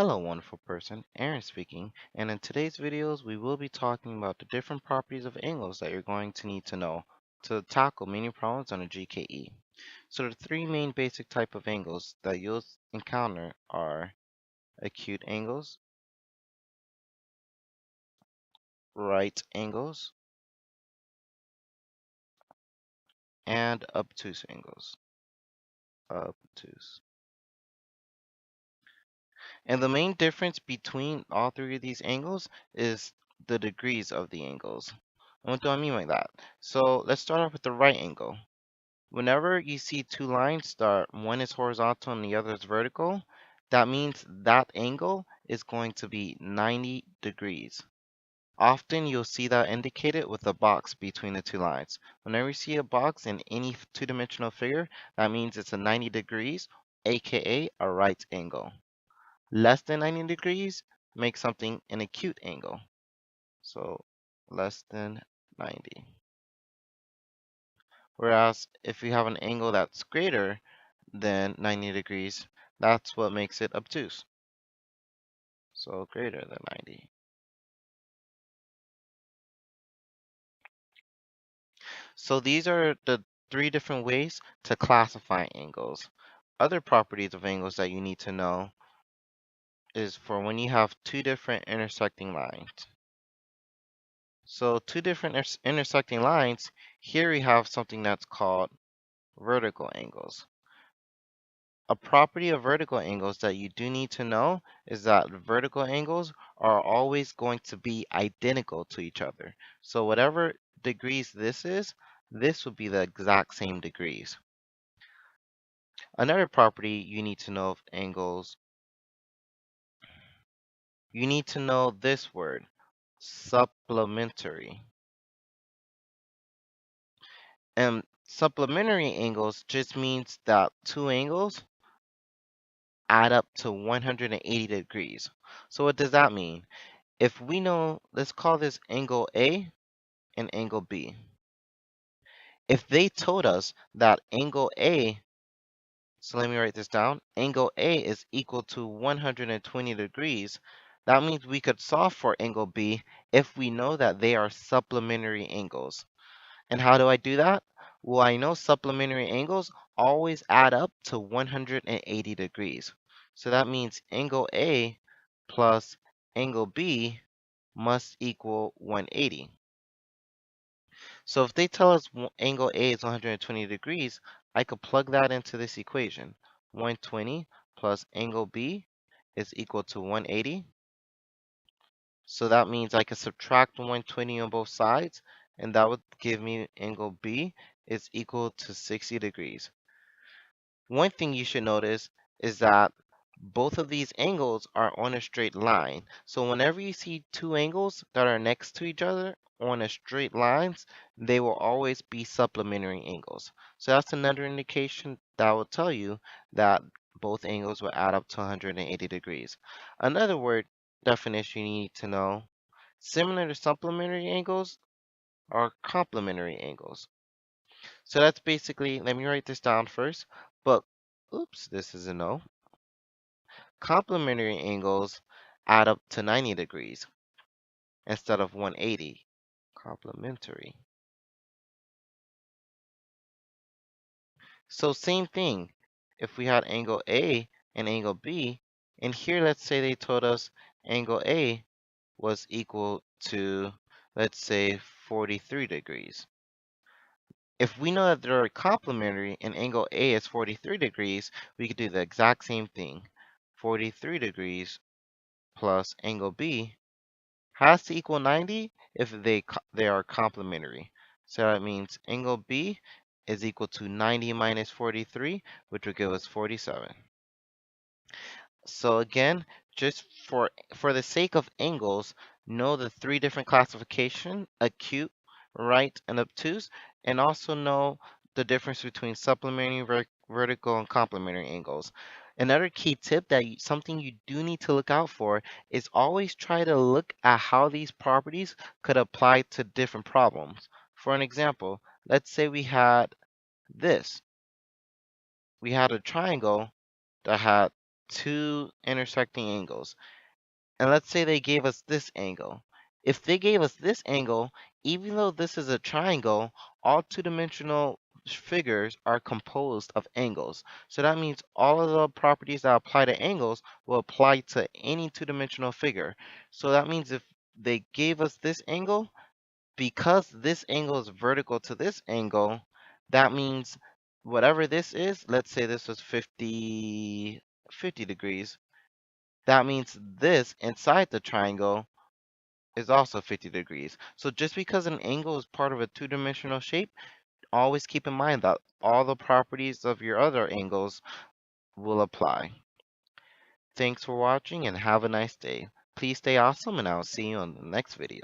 Hello, wonderful person. Aaron speaking, and in today's videos, we will be talking about the different properties of angles that you're going to need to know to tackle many problems on a GKE. So the three main basic type of angles that you'll encounter are acute angles, right angles, and obtuse angles. Obtuse. And the main difference between all three of these angles is the degrees of the angles. And what do I mean by that? So let's start off with the right angle. Whenever you see two lines that one is horizontal and the other is vertical, that means that angle is going to be 90 degrees. Often you'll see that indicated with a box between the two lines. Whenever you see a box in any two-dimensional figure, that means it's a 90 degrees, aka a right angle. Less than 90 degrees makes something an acute angle. So less than 90. Whereas if you have an angle that's greater than 90 degrees, that's what makes it obtuse. So greater than 90. So these are the three different ways to classify angles. Other properties of angles that you need to know is for when you have two different intersecting lines. So two different intersecting lines, here we have something that's called vertical angles. A property of vertical angles that you do need to know is that vertical angles are always going to be identical to each other. So whatever degrees this is, this will be the exact same degrees. Another property you need to know of angles, you need to know this word, supplementary. And supplementary angles just means that two angles add up to 180 degrees. So what does that mean? If we know, let's call this angle A and angle B. If they told us that angle A, so let me write this down, angle A is equal to 120 degrees, that means we could solve for angle B if we know that they are supplementary angles. And how do I do that? Well, I know supplementary angles always add up to 180 degrees. So that means angle A plus angle B must equal 180. So if they tell us angle A is 120 degrees, I could plug that into this equation. 120 plus angle B is equal to 180. So that means I could subtract 120 on both sides, and that would give me angle B is equal to 60 degrees. One thing you should notice is that both of these angles are on a straight line. So whenever you see two angles that are next to each other on a straight lines, they will always be supplementary angles. So that's another indication that will tell you that both angles will add up to 180 degrees. Another word definition you need to know, similar to supplementary angles are complementary angles. So that's basically, let me write this down first, but oops, this is a no. Complementary angles add up to 90 degrees instead of 180. Complementary. So same thing. If we had angle A and angle B, and here let's say they told us angle A was equal to, let's say, 43 degrees. If we know that they're complementary and angle A is 43 degrees, we could do the exact same thing. 43 degrees plus angle B has to equal 90 if they are complementary. So that means angle B is equal to 90 minus 43, which will give us 47. So again, just for the sake of angles, know the three different classification, acute, right, and obtuse, and also know the difference between supplementary, vertical, and complementary angles. Another key tip that something you do need to look out for is always try to look at how these properties could apply to different problems. For an example, let's say we had this. We had a triangle that had two intersecting angles. And let's say they gave us this angle. If they gave us this angle, even though this is a triangle, all two-dimensional figures are composed of angles. So that means all of the properties that apply to angles will apply to any two-dimensional figure. So that means if they gave us this angle, because this angle is vertical to this angle, that means whatever this is, let's say this was 50 degrees, that means this inside the triangle is also 50 degrees. So just because an angle is part of a two-dimensional shape, always keep in mind that all the properties of your other angles will apply. Thanks for watching and have a nice day. Please stay awesome and I'll see you on the next video.